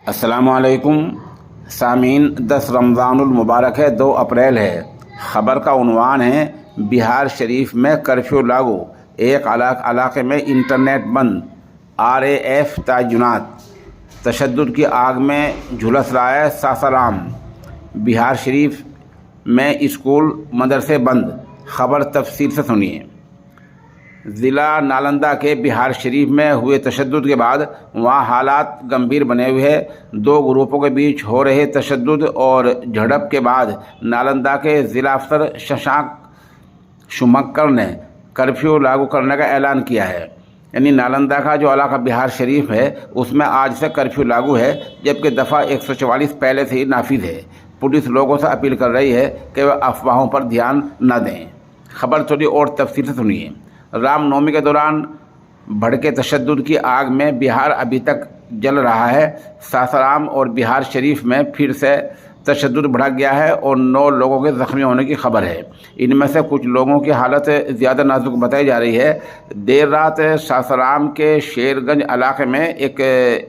السلام علیکم سامعین، 10 رمضان المبارک ہے، 2 اپریل ہے۔ خبر کا عنوان ہے بہار شریف میں کرفیو لاگو، ایک علاقے میں انٹرنیٹ بند، RAF تعینات، تشدد کی آگ میں جھلس رہا ہے ساسارام۔ بہار شریف میں اسکول مدرسے بند، خبر تفصیل سے سنیے۔ ضلع نالندہ کے بہار شریف میں ہوئے تشدد کے بعد وہاں حالات گمبھیر بنے ہوئے ہیں۔ 2 گروپوں کے بیچ ہو رہے تشدد اور جھڑپ کے بعد نالندہ کے ضلع افسر ششانک شمکر نے کرفیو لاگو کرنے کا اعلان کیا ہے۔ یعنی نالندہ کا جو علاقہ بہار شریف ہے اس میں آج سے کرفیو لاگو ہے، جبکہ دفعہ 144 پہلے سے ہی نافذ ہے۔ پولیس لوگوں سے اپیل کر رہی ہے کہ وہ افواہوں پر دھیان نہ دیں۔ خبر تھوڑی اور تفصیل سے سنیے۔ رام نومی کے دوران بھڑکے تشدد کی آگ میں بہار ابھی تک جل رہا ہے۔ ساسارام اور بہار شریف میں پھر سے تشدد بھڑک گیا ہے اور 9 لوگوں کے زخمی ہونے کی خبر ہے۔ ان میں سے کچھ لوگوں کی حالت زیادہ نازک بتائی جا رہی ہے۔ دیر رات ساسارام کے شیر گنج علاقے میں ایک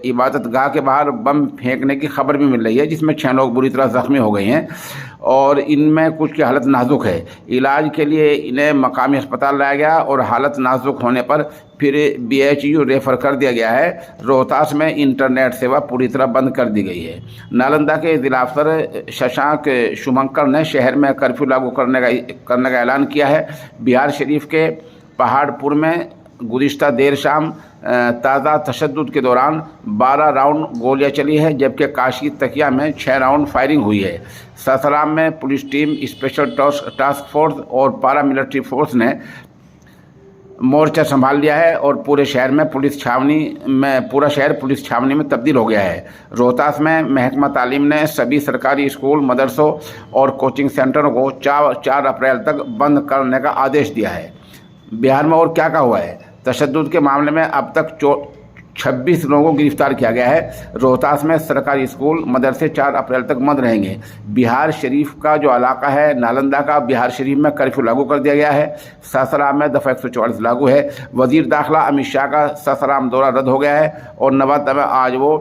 عبادت گاہ کے باہر بم پھینکنے کی خبر بھی مل رہی ہے، جس میں 6 لوگ بری طرح زخمی ہو گئے ہیں اور ان میں کچھ کی حالت نازک ہے۔ علاج کے لیے انہیں مقامی ہسپتال لایا گیا اور حالت نازک ہونے پر پھر BHU ریفر کر دیا گیا ہے۔ روہتاس میں انٹرنیٹ سیوا پوری طرح بند کر دی گئی ہے۔ نالندہ کے ضلع افسر ششانک شمکر نے شہر میں کرفیو لاگو کرنے کا اعلان کیا ہے۔ بہار شریف کے پہاڑ پور میں گزشتہ دیر شام تازہ تشدد کے دوران 12 راؤنڈ گولیاں چلی ہیں، جبکہ کاشی تکیا میں 6 راؤنڈ فائرنگ ہوئی ہے۔ ساسارام میں police team, special task force اور پارا ملٹری فورس نے مورچہ سنبھال لیا ہے اور پورا شہر پولیس چھاونی میں تبدیل ہو گیا ہے۔ روہتاس میں محکمہ تعلیم نے سبھی سرکاری اسکول، مدرسوں اور کوچنگ سینٹروں کو 4 اپریل تک بند کرنے کا آدیش دیا ہے۔ بہار میں اور کیا ہوا ہے؟ تشدد کے معاملے میں اب تک 26 لوگوں کو گرفتار کیا گیا ہے۔ روہتاس میں سرکاری اسکول، مدرسے 4 اپریل تک بند رہیں گے۔ بہار شریف کا جو علاقہ ہے نالندہ کا، بہار شریف میں کرفیو لاگو کر دیا گیا ہے۔ ساسارام میں دفعہ 144 لاگو ہے۔ وزیر داخلہ امت شاہ کا ساسارام دورہ رد ہو گیا ہے اور نوادہ میں آج وہ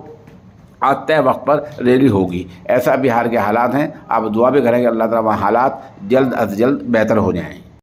طے وقت پر ریلی ہوگی۔ ایسا بہار کے حالات ہیں۔ آپ دعا بھی کریں کہ اللہ تعالیٰ وہاں حالات جلد از جلد بہتر ہو جائیں۔